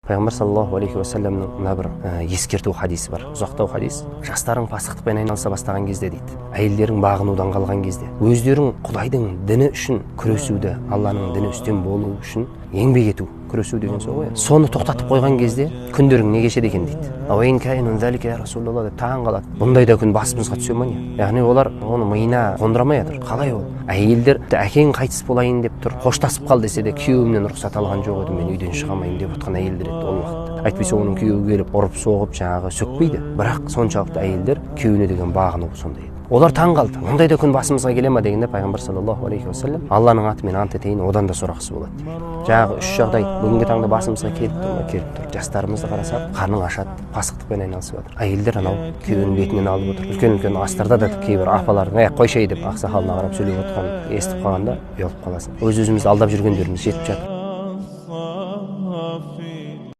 Пайғамбар саллаллаху алейхи уассаламның мына бір ескерту хадисі бар, ұзақтау хадис. Жастарың пасықтықпен айналыса бастаған кезде дейді, әйелдерің бағынудан қалған кезде, өздерің Құдайдың діні үшін күресуді, Алланың діні үстем болу үшін еңбек ету, күресу деген сол ғой. Соны тоқтатып қойған кезде күндерің не кешеді екен дейді. Деп таң қалады. Бұндай да күн басымызға түсе ме не? Яғни олар оны миына қондырамай жатыр. Қалай ол? Әйелдер әкең қайтыс болайын деп тұр, қоштасып қал десе де күйеуімнен рұқсат алған жоқ еді, мен үйден шығамайын деп отқан әйелдер еді ол уақытта. Әйтпесе оның күйеуі келіп ұрып соғып жаңағы сөкпейді. Бірақ соншалықты әйелдер күйеуіне деген бағынуы сондай еді. Олар таң қалды. Мұндай да күн басымызға келе ме дегенде Пайғамбар саллаллаху алейхи уассалам Алланың атымен ант етейін, одан да сорақысы болады дейді. Жаңағы үш жағдай бүгінгі таңда басымызға келіп тұр ма? Келіп тұр. Жастарымызды қарасақ, қарның ашады, пасықтықпен айналысып жатыр. Әйелдер анау күйеуінің бетінен алып отыр. Үлкен астарда да кейбір апалардың қойшай деп ақсақалына қарап сөйлеп отқанын естіп қалғанда ұялып қаласың. Өз-өзімізді алдап жүргендеріміз жетіп жатыр.